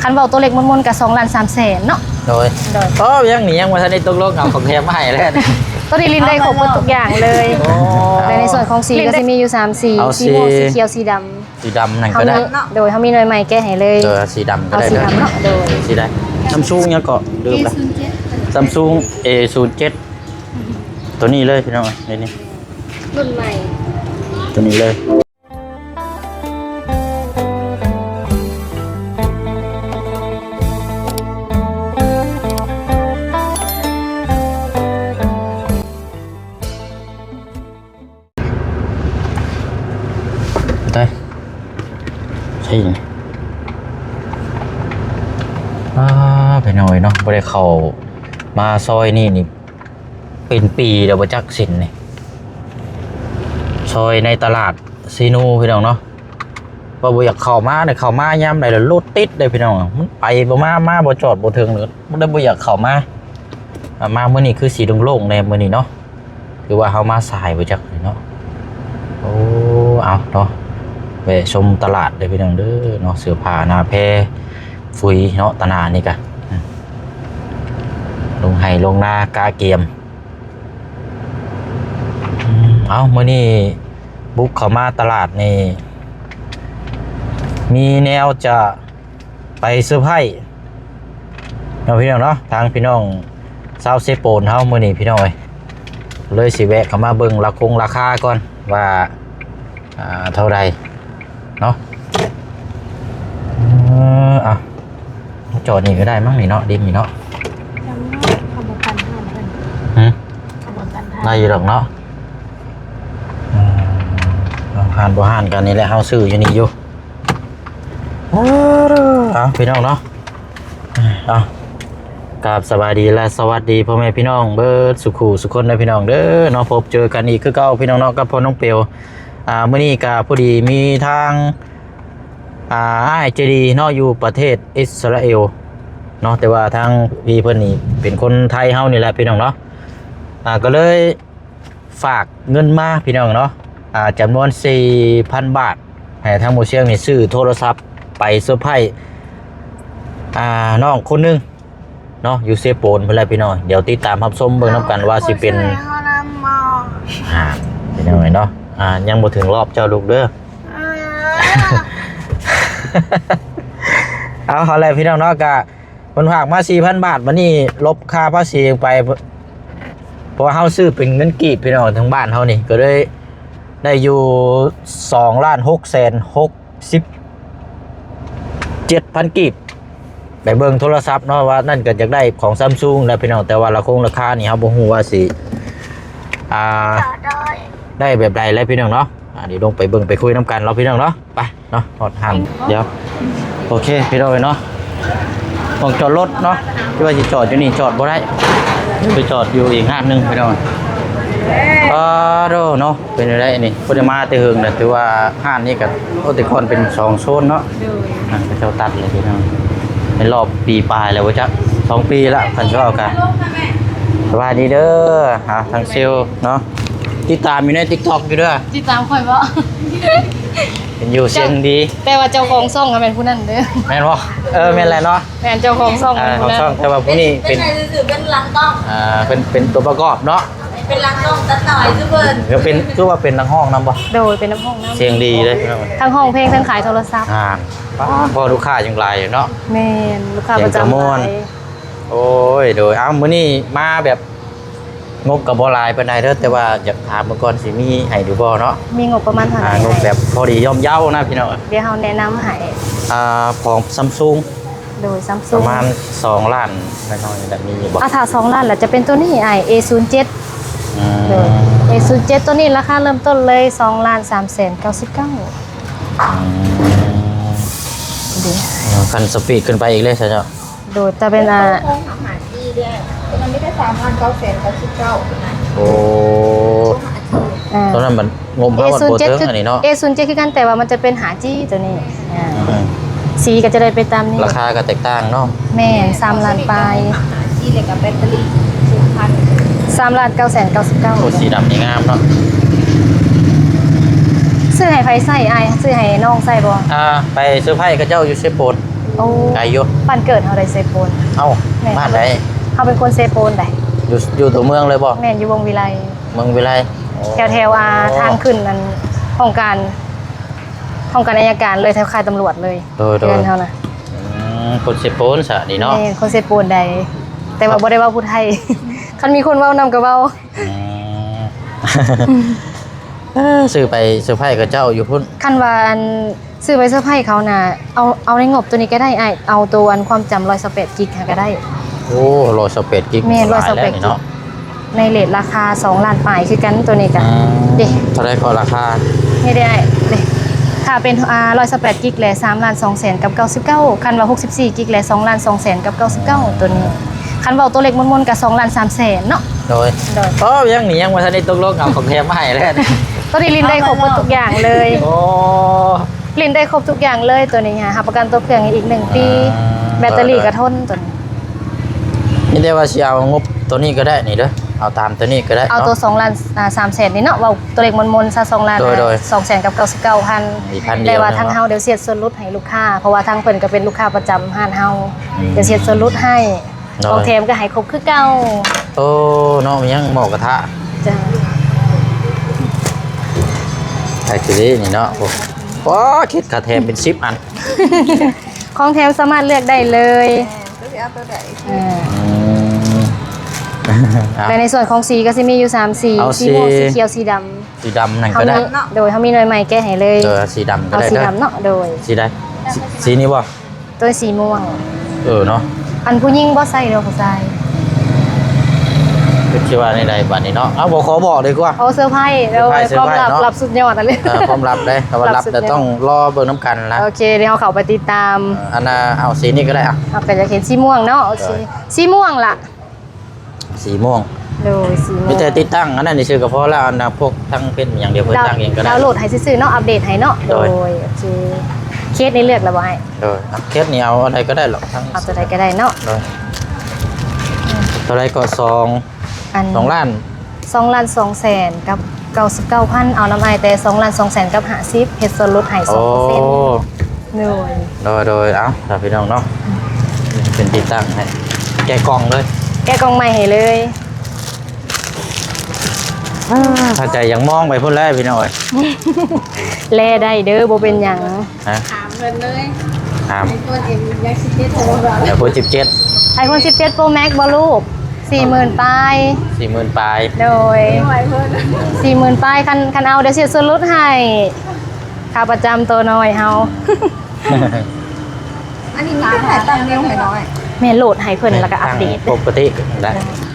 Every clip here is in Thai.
คันเบาตัวเล็กมนๆกับ2,300,000เนาะโดยยังหนียังมาทันได้ตกลงเอาของแถมมาให้แล้วตัวนี้ลินได้ครบหมดทุกอย่างเลยแต่ในส่วนของสีก็จะมีอยู่3สีสีม่วงสีเขียวสีดำสีดำนั่นก็ได้โดยเขามีหน่วยใหม่แก้ให้เลยสีดำก็ได้สีดำเนาะโดยสีได้ซัมซุงยังเกาะลืมละซัมซุง A07 ตัวนี้เลยพี่น้องนี่รุ่นใหม่ตัวนี้เลยได้ใช่ไหมไปหน่อยเนาะบ่ได้เข้ามาซอยนี่เป็นปีเดี๋ยวบ่จักสินนี่ซอยในตลาดซีนูพี่น้องเนาะว่าบ่อยากเข้ามาเนี่ยเข้ามายามใดแล้วรถติดเลยพี่น้องมันไปบ่มาบ่จอดบ่ถึงเลยบ่ได้บ่อยากเข้ามามื้อนี้คือสีโล่งๆในมื้อนี้เนาะคือว่าเฮามาสายบ่จักเนาะโอ้เอาเนาะไปชมตลาดเลยพี่น้องเด้อเนาะเสื้อผ้าหน้าแพรฟุยเนาะตะนานี่กะลงไห้ลงนากาเกียมเอาเมื่อนี้บุกเข้ามาตลาดนี่มีแนวจะไปเซอร์ไพรส์เนาะพี่น้องเนาะทางพี่น้องชาวเซโปนเฮาเมื่อนี้พี่น้องเลยสิแวะเข้ามาเบิ่งราคาก่อนว่าเท่าไรเนาะจอดนี่ก็ได้มั้งนี่เนาะดิมนี่เนาะได้อยู่หรอกเนาะผ่านบ่ห่านกันนี่แหละเฮาซื้ออยู่นี่อยู่พี่น้องเนาะกราบสบายดีและสวัสดีพ่อแม่พี่น้องเบิดสุขุสุคนนะพี่น้องเด้อเนาะพบเจอกันอีกคือเก่าพี่น้องเนาะกับพ่อน้องเปียวมื้อนี้ก็พอดีมีทางอ้ายเจดีเนาะอยู่ประเทศอิสราเอลเนาะแต่ว่าทางพี่เพิ่นนี่เป็นคนไทยเฮานี่แหละพี่น้องเนาะก็เลยฝากเงินมาพี่น้องเนาะจำนวน 4,000 บาทให้ทางหมู่เชียงนี่ซื้อโทรศัพท์ไปเซอร์ไพรส์น้องคนนึงเนาะอยู่เซโปนเพิ่นแหละพี่น้องเดี๋ยวติดตามรับชมเบิ่งนำกันว่าสิเป็นเป็นยังไงเนาะยังบ่ถึงรอบเจ้าลูกเด้อเอาอะไรพี่น้องเนาะกะมันฝากมา 4,000 บาทวันนี้ลบค่าภาษีไปเพราะเฮาซื้อเป็นเงินกีบพี่น้องทั้งบ้านเฮานี่ก็ได้อยู่2,667,000 กีบไปเบิ่งโทรศัพท์เนาะว่านั่นก็อยากได้ของ Samsung แล้วพี่น้องแต่ว่าราคานี่เฮาบ่ฮู้ว่าสิได้แบบใดแล้วพี่น้องเนาะเดี๋ยวลงไปเบิ่งไปคุยน้ำกันเราพี่น้องเนาะไปเนาะหอดหันเดี๋ยวโอเคพี่น้องเนาะต้องจอดรถเนาะที่ว่าจะจอดอยู่นี่จอดบ่ได้ไปจอดอยู่อีกห้างนึงพี่น้องเนาะเป็นอะไรนี่พุทธมาเตหึงนะถือว่าห้างนี้กับโอติคอนเป็น2โซนเนาะเจ้าตัดเลยพี่น้องเป็นรอบปีปลายแล้ววะจ๊ะ2 ปีละคันชอบกันสวัสดีเด้อทางเซลเนาะติดตามอยู่ใน TikTok อยู่ด้วยติดตามค่อยบ่เป็นอยู่เสียงดีแต่ว่าเจ้าของซ่องก็เป็นผู้นั้นเด้อแม่นบ่แม่นแหละเนาะแม่นเจ้าของซ่องของซ่องแต่ว่าผู้นี้เป็นหลังกล้องเป็นตัวประกอบเนาะเป็นหลังกล้องตัดต่อยซุเพิ่นก็เป็นคือว่าเป็นทั้งห้องนำบ่โดยเป็นน้ำห้องน้ำเสียงดีเลยทั้งห้องเพลงทั้งขายโทรศัพท์พอลูกค้าจังหลายเนาะแม่นลูกค้าประจำโอ้ยโดยมื้อนี้มาแบบงบกับบ่หลายปานใดเด้อแต่ว่าอยากถามเมื่อก่อนสิมีให้ดูบ่เนาะมีงบประมาณเท่าไหร่งบแบบพอดีย่อมเยานะพี่น้องเดี๋ยวเฮาแนะนำให้ของ Samsung โดย Samsung ประมาณ2 ล้านน้อยๆแบบนี้บ่ถ้า2 ล้านแล้วจะเป็นตัวนี้A07 โดย A07 ตัวนี้ราคาเริ่มต้นเลย2,399,000คันสปีดขึ้นไปอีกเลยใช่เจ้าโดยจะเป็นมันไม่ได้3,999โอ้ตอนนั้นมันงมเท่ากับโปรเตอร์อันนี้เนาะA07คือกันแต่ว่ามันจะเป็น5G ตัวนี้สีก็จะได้ไปตามนี้ราคาก็แตกต่างเนาะแม่3 ล้านปลายที่เหลือกับแบตเตอรี่3,999,000โอ้สีดำนี่งามเนาะซื้อให้ไผใส่ซื้อให้น้องใส่บ่ไปซื้อไผ่กับเจ้าอยู่เซโปน โอ้ ไกลอยู่ บ้านเกิดเฮาได้เซโปน เอ้าบ้านไหน เฮาเป็นคนเซโปนได้ อยู่ตัวเมืองเลยบ่ แม่นอยู่วงวิไล เมืองวิไล แถวทางขึ้นนั้นห้องการอัยการเลยแถวค่ายตำรวจเลย โดย เดือนเท่านะ คนเซโปนซะนี่เนาะ นี่คนเซโปนใดแต่ว่าบ่ได้เว้าพูดไทย คันมีคนเว้านำก็เว้า ซื้อไปเซอร์ไพรส์กับเจ้าอยู่พุ่น คันว่าอันซื้อไปเซอร์ไพรส์เขาน่ะเอาในงบตัวนี้ก็ได้อ้ายเอาตัวอันความจำ128กิกก็ได้ โอ้128กิก แม่น หลายแล้ว 128 นี่เนาะ ในเรทราคา2ล้านปลายคือกันตัวนี้ก็เด้ เท่าไรก็ราคา นี่ได้เด้ถ้าเป็น128กิกแล3ล้าน2แสนกับ99คันว่า64กิกแล2ล้าน2แสนกับ99ตัวนี้คันเว้าตัวเล็กมนๆก็2ล้าน3แสนเนาะ โดยยังนี่ยังบ่ทันได้ตกลงเอาของแถมมาให้แล้ว ตัวนี้ลินได้ครบหมดทุกอย่างเลย โอ้ ลินได้ครบทุกอย่างเลยตัวนี้ค่ะรับประกันตัวเครื่องอีก1 ปี แบตเตอรี่ก็ทนตัวนี้ นี่ได้ว่าสิเอางบตัวนี้ก็ได้นี่เด้อเอาตามตัวนี้ก็ได้ เอาตัว2ล้าน3แสนนี่เนาะเว้าตัวเล็กมนๆซะ2ล้าน โดย 2แสนกับ99,000 อีกพันเดียว แต่ว่าทางเฮาเดี๋ยวเสียดส่วนลดให้ลูกค้าเพราะว่าทางเพิ่นก็เป็นลูกค้าประจำห้านเฮาเดี๋ยวเสียดส่วนลดให้ของแถมก็ให้ครบคือเก่า โอ้เนาะมันยังหมอกระทะ จ้ะ ไอ้คือนี่เนาะโอ้ว้าคิดค่าแถมเป็น10อัน ของแถมสามารถเลือกได้เลย ก็จะเอาตัวไหน แต่ในส่วนของสีก็สิมีอยู่3สี เอา สีม่วงสีเขียวสีดำ สีดำนั่น เฮา ก็ได้ มีโดยเฮามีหน่วยใหม่แก้ให้เลย สีดำก็ เอา ได้ สี เด้อ ดำเนาะโดย สีได้สีนี้บ่ ตัวสีม่วง เนาะ อันผู้หญิงบ่ใส่เด้อผู้ชาย คิดว่าในใดบัดนี้เนาะเอาบ่ขอบอกดีกว่า เอาเซอร์ไพรส์โดย เซอร์ ความ ไพรส์ ลับ เนาะ ลับสุดยอดนั่นเลย ความลับได้คำว่าลับแต่ต้องรอเบิ่งน้ำกันนะ โอเคเดี๋ยวเฮาเข้าไปติดตาม อันน่ะเอาสีนี้ก็ได้อ่ะ เอาก็จะเห็นสีม่วงเนาะโอเคสีม่วงล่ะ สีม่วง โดยสีม่ว มี ง แต่ติดตั้งอันนั้นนี่ชื่อก็พอแล้วอันน่ะพวกทั้งเป็นอย่างเดียวเพิ่นตั้งเองก็ได้ ดาวน์โหลดให้ซื่อๆเนาะอัปเดตให้เนาะ โด โด ย ยโอเคเคสนี้เลือกแล้วบ่ให้ เคสนี้เอาอะไรก็ได้หรอกทั้ง เอาตัวใดก็ได้เนาะ โดยเท่าไรก็อัน2ล้าน 2ล้าน2แสนกับ99,000เอาน้ำอ้ายแต่2ล้าน2แสนกับ50เฮ็ดส่วนลดให้ โอ้ 2%โดย โดยเอ้าถ้าพี่น้องเนาะเป็นติดตั้งให้แกะกล่องเลย แกะกล่องใหม่ให้เลย ถ้าใจยังมองไปพุ่นแล้วพี่น้องเอ้ย แลได้เด้อบ่เป็นหยัง ฮะ ถามเงินเลย ถาม ตัวเองยังคิดได้โทรเรา เดี๋ยวพูด17 iPhone 17 Pro Max บ่ลูก 40,000ปลาย 40,000ปลาย โดย ไม่ไหวเพิ่น 40,000ปลายคันเอาเดี๋ยวเสียส่วนลดให้ค่าประจำตัวน้อยเฮา อันนี้มีแต่ตั้งเร็วให้น้อย แม่โหลดให้เพิ่นแล้วก็อัปเดต ปกติได้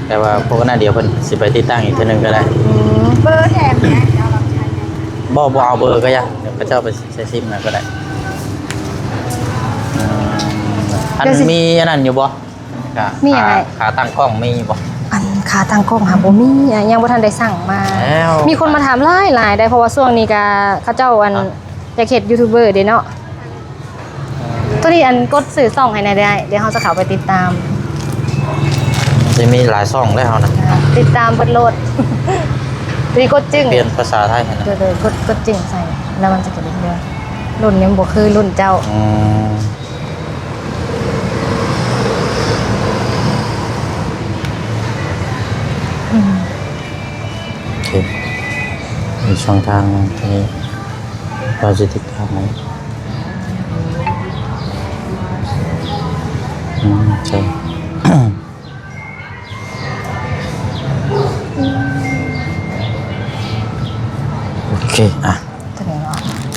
แต่ว่าพวกนั้นเดี๋ยวเพิ่นสิไปติดตั้งอีกทีนึงก็ได้ เบอร์แถมเนี่ยเอาลองใช้เนี่ย บ่เอาเบอร์ก็ยังเดี๋ยวพระเจ้าไปใช้ซิมนะก็ได้อันมีอันนั้นอยู่บ่ มีอะไร ขาตั้งกล้องมีบ่ อันค่าตั้งกล้องหาบ่มีอะยังบ่ทันได้สั่งมา แล้ว มีคนมาถามหลายได้เพราะว่าช่วงนี้ก็เขาเจ้าอันอยากเฮ็ดยูทูบเบอร์เด้เนาะตัวนี้อันกดซื้อซ่องให้หน่อยได้เดี๋ยวเฮาจะเข้าไปติดตาม จะมีหลายช่องแล้วนะ ติดตามเพิ่นโหลด รีกดจึ้ง เปลี่ยนภาษาไทยให้นะ เดี๋ยวกดจึ้งใส่แล้วมันจะกระดิ่งเด้อรุ่นนี้มันบ่คือรุ่นเจ้า โอเคมีช่องทางที่เราจะติดตามไหมใช่ โอเคอ่ะ ตัวนี้เนาะ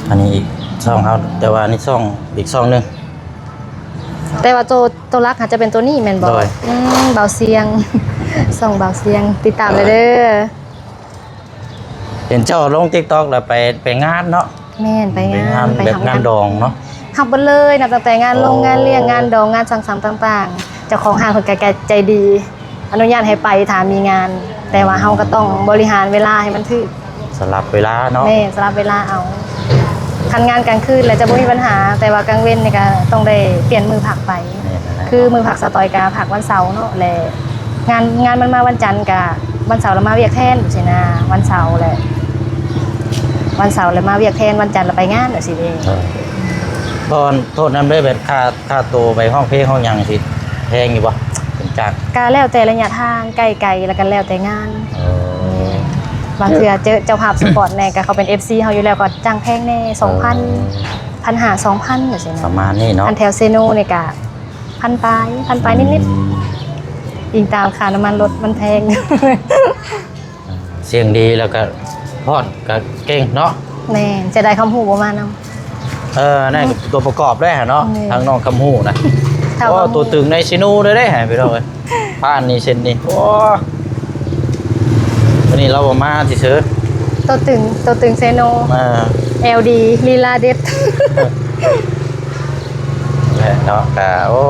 อันนี้อีกช่องเขาแต่ว่านี่ช่องอีกช่องหนึง แต่ว่าตัวรักอาจจะเป็นตัวนี้แม่นบ่ โดย เบาเสียง ส่องเบาเสียงติดตามเลยเด้อ เห็นเจ้าลง TikTok แล้วไปงานเนาะ แม่นไปงาน แบบ ทำ งานดองเนาะ หับไปเลยนับตั้งแต่งานลง โอ้ งานเลี้ยงงานดองงานสังสรรค์ต่างๆเจ้าของห้างเพิ่นก็ใจดี อนุญาตให้ไปถ้ามีงาน แต่ว่าเฮาก็ต้องบริหารเวลาให้มันถูก สลับเวลาเนาะ แม่สลับเวลาเอาคันงานกลางคืนแล้วจะบ่มีปัญหา แต่ว่ากลางเว้นนี่ก็ต้องได้เปลี่ยนมือผักไป นี่นั่นแหละ คือมือผักสตอยกาผักวันเสาร์เนาะแหละงานมันมาวันจันทร์กะวันเสาร์เรามาเวียกแทนใช่นะวันเสาร์แหละวันเสาร์เลยมาเวียกแทนวันจันทร์เราไปงานเดี๋ยวสิเด้ เออ โทษน้ำด้วยแบบค่าตัวไปห้องเพลงห้องหยังสิแพงอยู่บ่เป็นจัก การแล้วแต่ระยะทางไกลๆแล้วกันแล้วแต่งาน เออบ างเทื่อเจอเจ้าภาพสปอร์ตแน่ก็เขาเป็น FC เฮาอยู่แล้วก็จ้างแพงแน่ 2,000 1,500 2,000จังซี่ ป นะ ระมาณนี้เนาะ อันแถวเซโนนี่ก็1,000 ปลายนิดๆยิงตามค่าน้ำมันรถมันแพง เสียงดีแล้วก็พอดก็เก่งเนาะ แน่จะได้คำหูประมาณนั้น นั่นตัวประกอบได้ฮะเนาะ นี่ ทางน้องคำหูนะ เท่า โอ้ กับ ตัวตึงในซินูเลยได้หายไปเลยผ่านนี่เช่นนี้โอ้วันนี้เราบ่มาสิซื้อ ตัวตึงเซโน มา LD ลีลาเด็ด เนาะกะโอ้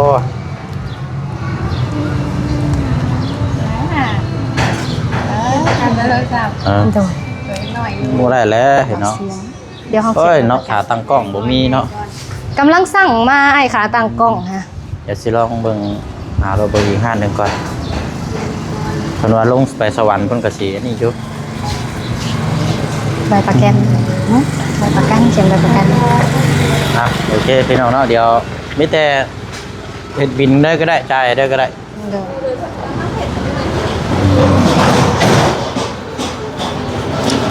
ทำได้เลยจ้ะ เออ โดย สวยหน่อยอยู่ บ่ได้แล้วเห็นเนาะ เสียงเดี๋ยวเฮา เอ้ย สียง เนาะขาตั้งกล้องบ่มีเนาะ กำลังสั่งมาไอ้ขาตั้งกล้องฮะ เดี๋ยวสิลองเบิ่งหารถเบิ่งอีกห้านหนึงก่อนเพิ่นว่าลงไปสวรรค์เพิ่นก็สิอันนี้อยู่ ใบประกันใบประกันเขียนใบประกัน อ่ะโอเคพี่น้องเนาะเดี๋ยวมีแต่เฮ็ดบินได้ก็ได้จ่ายได้ก็ได้ เดี๋ยว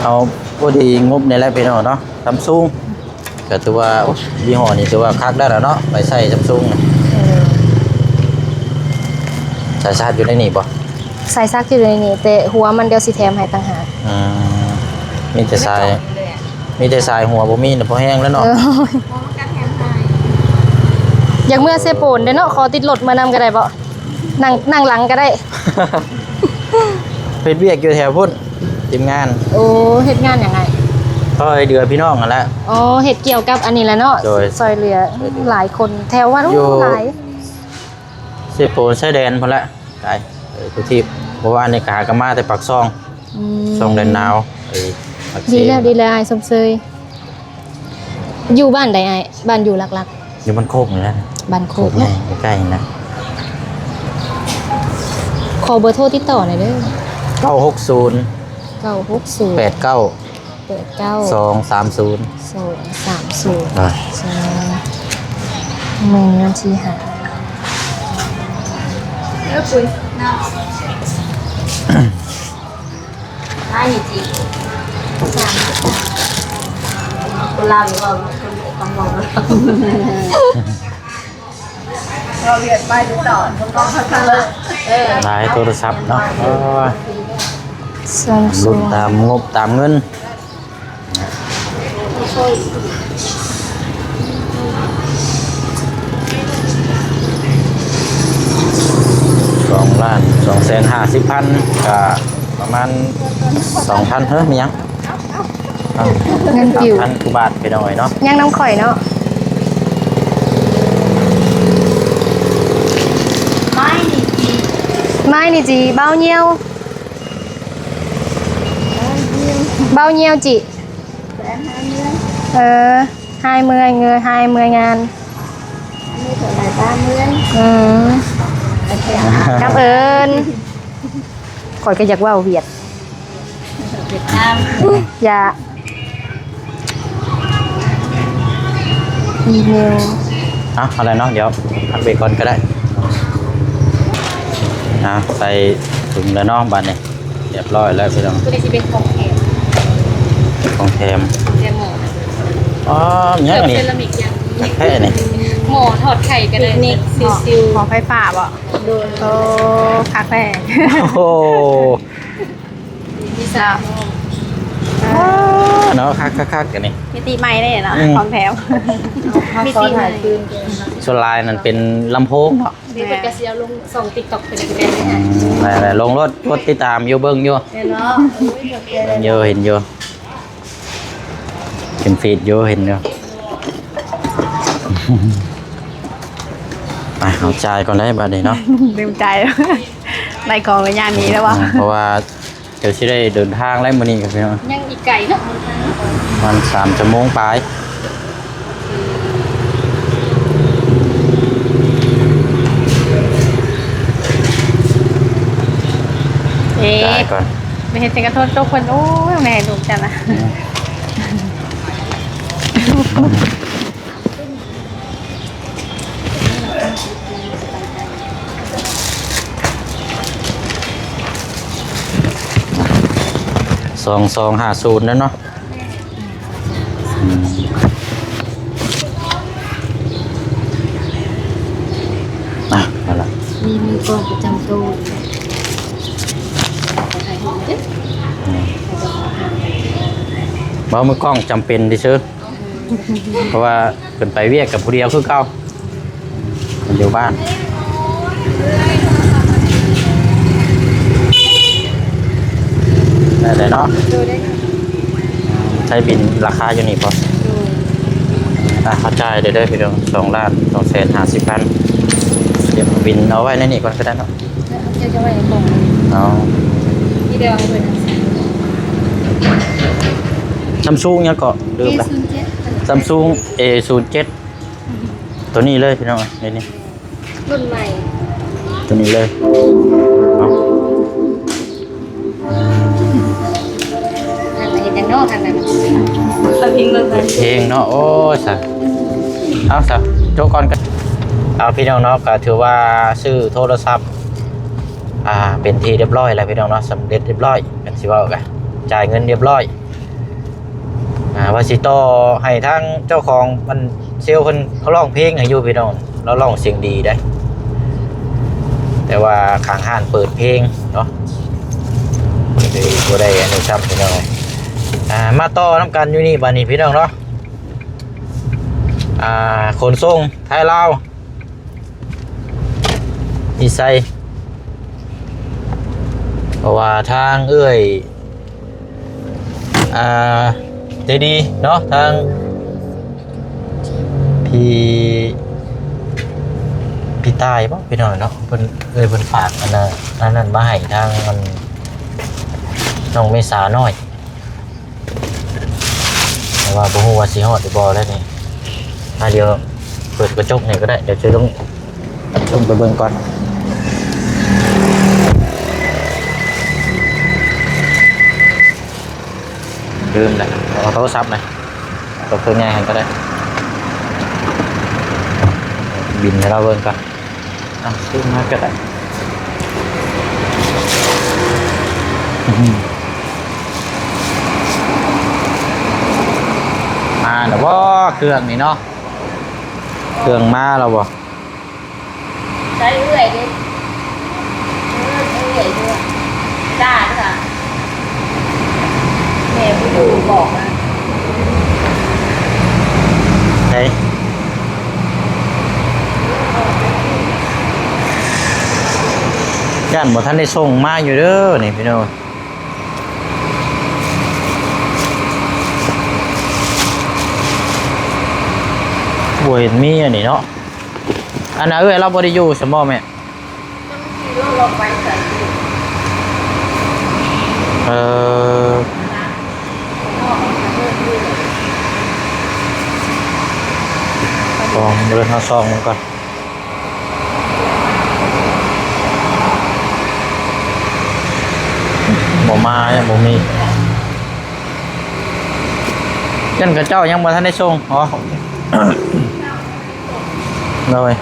เอาพอดีงบในแหละพี่น้องเนาะซัมซุงก็ถือว่าโอ้ยี่ห้อนี้ถือว่าคักได้แล้วเนาะไปใส่ซัมซุง สายชาร์จอยู่ในนี่ป่ะ ใส่ซักอยู่ในนี้แต่หัวมันเดี๋ยวสิแถมให้ต่างหาก มีแต่สายมีแต่สายหัวบ่มีน่ะพอแห้งแล้วเนาะ เออ มองกันแถมไทย อยากเมื่อเซโปนเด้อเนาะขอติดรถมานำก็ได้บ่นั่งหลังก็ได้ เป็นเวียกอยู่แถวพุ่นทีมงาน โอ้เฮ็ดงานยังไง ซอยเดือพี่น้องกันแหละ อ๋อเฮ็ดเกี่ยวกับอันนี้แหละเนาะ โดย ซอยเหลือหลายคนแถวว่า อยู่ หลาย เซโปนชายแดนพุ่นละไกลทุกทีเพราะว่าในกากะมาแต่ปักซอง อืม ซองแดนนาวปักเซ ดีแล้วอ้ายสมเซยอยู่บ้านใดอ้ายบ้านอยู่หลัก อยู่มันโคกนี่แหละ ๆบ้านโค โค ก กใหญ่ เนาะ ใกล้ๆนะ ขอเบอร์โทรติดต่อหน่อยเด้อ 960 960 89 89 230 230 อ่ะ ใช่เมืองนันทีหา เลือกคุยน้าได้จริงคนลาวหรือว่าคนต้องมองเราเรียนไปดูต่อต้องพัฒนาหลายโทรศัพท์เนาะ ซัมซุ รุ่น ง ตามงบตามเงิน2,250,000ก็ประมาณ 2,000เฮ้ยมียัง เงินปิว 3,000กว่าบาทไปหน่อยเนาะ ย่างน้ำข่อยเนาะ ไม่นี่จีเบ้าเงี้ยวเบ้าเงี้ยวจิhai mươi người 20 ngàn ไม่เท่าไหร่บ้านเมือง cảm ơn ข่อยก็อยากเว่าเวียด เวียดนาม อย่าอีเมล อะไรเนาะเดี๋ยวพักเบรกก่อนก็ได้ใส่ถุงแล้วเนาะบัดนี้เรียบร้อยแล้วพี่น้อง ตัวนี้จะเป็นของแถม ของแถม แถมหมอ อ๋อเนี่ยนี่ เซรามิกยัง แค่นี่ หมอถอดไข่กันเลยนิกซิว ขอไฟป่าบ่ดูโอ้คักแท้ โอ้โห พี่สาว เนาะคักกันนี่ มิติใหม่ได้เนาะ อืม ของแถม มีตีใหม่ ส่วนลายนั่นเป็นลำโพงเนาะ มีคนกระเซียวลงส่งติ๊กต็อกเป็นแบรนด์ ไหนๆลงรถกดติดตามอยู่เบิ่งอยู่ เนาะ เห็นอยู่เห็นฟีดอยู่เห็นอยู่ ไปเอาจ่ายก่อนได้บัดนี้เนาะ ลืมใจในกองกับยานนี้แล้ววะ เพราะว่าเดี๋ยวสิได้เดินทางแล้วมื้อนี้ครับพี่น้อง ยังอีกไก่เนาะ มัน3 ชั่วโมงปลาย จ่ายก่อน ไม่เห็นจะกระโทษทุกคนโอ้ยแม่ดูจังนะ 2250นั่นเนาะเอาล่ะ มีกล้องประจำตัวถ่ายรูปเด้อ บ่มือกล้องจำเป็นดิซื้อเพราะว่าเพิ่นไปเวียกกับผู้เดียวคือเก่าเพิ่นอยู่บ้านได้เนาะใช้บินราคาอยู่นี่พอเข้าใจเด้อพี่น้อง2,250,000เดี๋ยวบินเอาไว้ในนี่ก่อนก็ได้เนาะ จะไว้ในกล่อง เอา ที่เดียวให้เพิ่น Samsung ยังก็ลืมละ Samsung A07 ตัวนี้เลยพี่น้องนี่ รุ่นใหม่ ตัวนี้เลยเอา ทางไหนแต่นอกทางนั้น สพิงเลย เปิดเพลงเนาะโอ้ยสะเอาสะโจก่อนกันเอาพี่น้องเนาะก็ถือว่าซื้อโทรศัพท์เป็นที่เรียบร้อยแล้วพี่น้องเนาะสำเร็จเรียบร้อยกันสิว่ากันจ่ายเงินเรียบร้อยว่าสิต่อให้ทั้งเจ้าของมันเซลล์คนเขาร้องเพลงให้อยู่พี่น้องเราร้องเสียงดีได้แต่ว่าข้างห้านเปิดเพลงเนาะได้อันนี้ซ้ำพี่น้องมาต่อน้ำกันอยู่นี่บ้านนี้พี่น้องเนาะขนส่งไทยลาวอีไซเพราะว่าทางเอื้อยใจดีเนาะทางพี่ตายป่ะพี่น้องเนาะเพิ่นฝากอันนั้นมาให้ทางมันน้องเมษาน้อยแต่ว่าบ่ฮู้ว่าสิฮอดหรือบ่แล้วนี่เดี๋ยวเปิดกระจกนี่ก็ได้เดี๋ยวจะต้องไปเบิ่งก่อนลืมเลยเอาโทรศัพท์หน่อยตกตัวง่ายก็ได้บินให้เราเบิ่งก่อนซื้อมาก็ได้มาแล้วบ่เครื่องนี่เนาะเครื่องมาแล้วบ่ ใช้เรื่อยดิเรื่อยด้วยจ้าค่ะแม่ผู้ดูบอกนะ ไหนย่านบ่ทันได้ส่งมาอยู่เด้อนี่พี่น้องบ่เห็นมีอันนี้เนาะอันน่ะเราบ่ได้อยู่ซั่นบ่แม่ ขี่รถลงไปใส่ ลองเดินมาซองมันก่อนบ่มาเนี่ยบ่มียันกับเจ้ายังบ่ทันได้ส่งอ๋อ เลย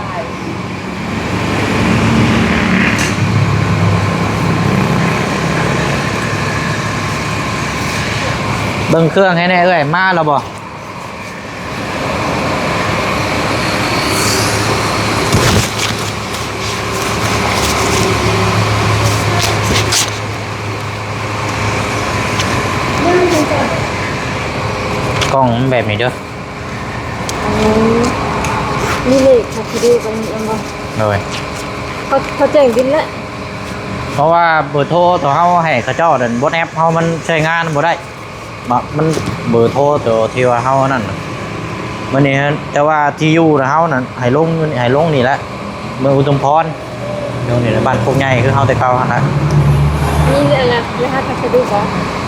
เบิ่งเครื่องให้แน่เอ้ยมาแล้วบ่กล้องมันแบบนี้เด้อ นี่เลยเขาคือดูกันยังบ่ เลย เขาแจ้งบินแล้ว เพราะว่าเบอร์โทรตัวเฮาให้เขาเจ้าเดินบนแอปเฮามันใช้งานบ่ได้มันเบอร์โทรตัวที่ว่าเฮานั่นมื้อนี้แต่ว่าที่อยู่นะเฮานั่นให้ลงนี่แหละเมืองอุทุมพรเดี๋ยวนี้บ้านพวกใหญ่คือเฮาแต่เก่าหั่นนะ นี่อะไรรหัสพัสดุบ่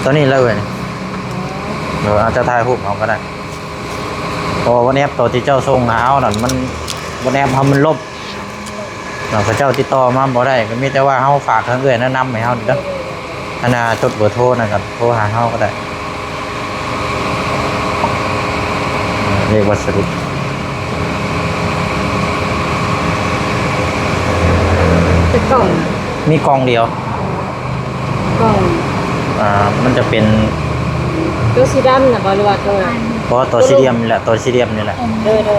ตอนนี้เลยเดี๋ยวอาจจะถ่ายรูปเอาก็ได้เพราะว่าแอปตัวที่เจ้าส่งหาเอานั่นมันบนแอปเฮามันลบเขาเจ้าติดต่อมาบ่ได้ก็มีแต่ว่าเฮาฝากทางเอื้อยแนะนำให้เฮาเด้ออันน่ะจดเบอร์โทรนั่นก็โทรหาเฮาก็ได้เรียกวัสดุ จะกล่อง มีกล่องเดียว กล่อง อ มันจะเป็น ตัวสีดำน่ะบ่หรือว่าตัว เพราะตัวซีเดียมนี่แหละตัวซีเดียมนี่แหละ เด้อ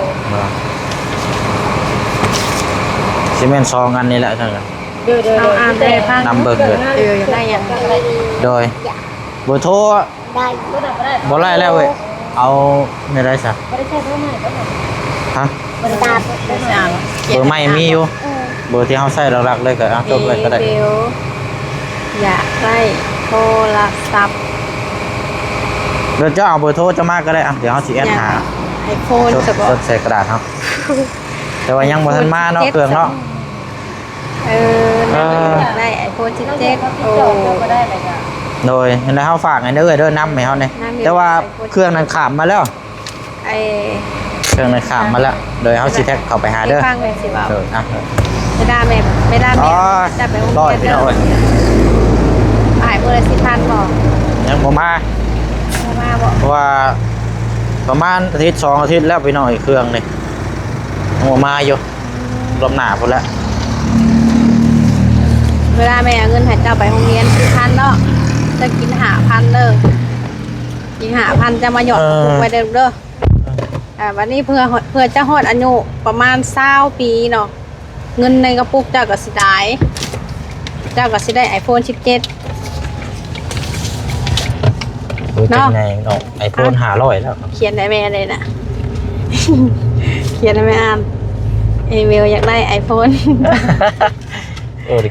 ซีเมนต์ซองอันนี้แหละเท่านั้น เอาอ่านได้พัง นำเบิกเลย อยากได้หยัง โดยเบอร์โทร ได้ บ่ไล่แล้วเว้ยเอาไม่ได้ซะ บ่ได้ใช้เท่าไหร่ก็ได้ ฮะ บ่ได้ตามได้สาม เบอร์ใหม่มีอยู่เบอร์ที่เฮาใช้หลักๆเลยก็จดไว้ก็ได้ เบลอยากได้โทรศัพท์ เดี๋ยวจะเอาเบอร์โทรจะมาก็ได้เดี๋ยวเฮาสิแอดหา ไอโฟน จด จะบอก จดใส่กระดาษเฮาแต่ว่ายังบ่ทันมาเนาะเครื่องเนาะ อยากได้ไอโฟน17โอ้ ก็ได้เลยจ้ะ โดยเดี๋ยวเฮาฝากให้เด้อนำให้เฮาเนี่ยแต่ว่าเครื่องนั้นขามมาแล้ว ไอ เครื่องนั้นขามมาแล้วโดยเฮาสิแท็กเข้าไปหาเด้อ ฟังเลยสิบ่าว เอออ่ะ ไม่ได้จะไปโรง ร้อย เรียน พี่น้องเอ้ย หายมือละ10,000บอก ยังบ่มา มาบอก เพราะว่าประมาณอาทิตย์2อาทิตย์แล้วพี่น้องอีกเครื่องนี่ยังบ่มาอยู่รอบหน้าพุ่นละ เวลาแม่เอาเงินให้เจ้าไปโรงเรียน10,000เนาะจะกิน5,000เด้อกิน5,000จะมาหยอดคุกไว้เด้อวันนี้เพื่อจะฮอดอายุประมาณ20ปีเนาะเงินในกระปุกเจ้าก็สิได้เจ้าก็สิได้ iPhone 17 รู้จักไงเนาะไอโฟน500แล้ว เขียนได้แม่เลยนะ เขียนได้แม่อ่านเอเมลอยากได้ iPhone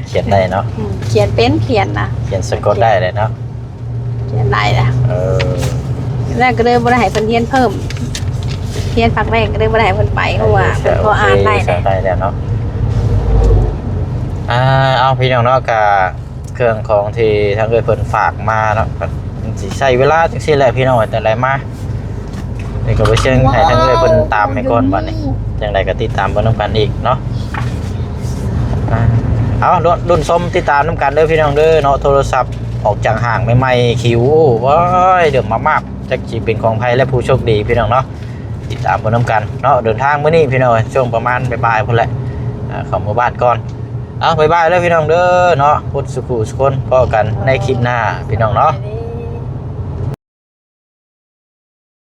เขียนได้เนาะ เขียนเป็นเขียนนะ เขียนสะกดได้เลยเนาะ เขียนได้ละ เออ แรกก็เลยบ่ได้ให้เพิ่นเรียนเพิ่มเรียนฝักแรกก็เลยบ่ได้ให้เพิ่นไปเพราะว่าเพิ่นบ่อ่านได้ ใช้ได้แล้วเนาะเอาพี่น้องเนาะกับเครื่องของที่ทางเพิ่นฝากมาเนาะก็สิใช้เวลาจังซี่แหละพี่น้องแต่ไรมานี่ก็ไปเชิงให้ทางเพิ่นตามให้ก่อนบัดนี้จังไดก็ติดตามเบิ่งนํกันอีกเนาะเอารุ่นส้มติดตามนํกันเด้อพี่น้องเด้อเนาะโทรศัพท์ออกจากห่างใหม่ๆคิวว้ายเดี๋ยวมากๆจักสิเป็นของไผและผู้โชคดีพี่น้องเนาะติดตามเบิ่งนํกันเนาะเดินทางมื้อนี้พี่น้องช่วงประมาณบ่ายๆพุ่นแหละเข้าหมู่บ้านก่อนเอาบ๊ายบายแล้วพี่น้องเด้อเนาะพุทธสุขุสุคนพบกันในคลิปหน้าพี่น้องเนาะ นี่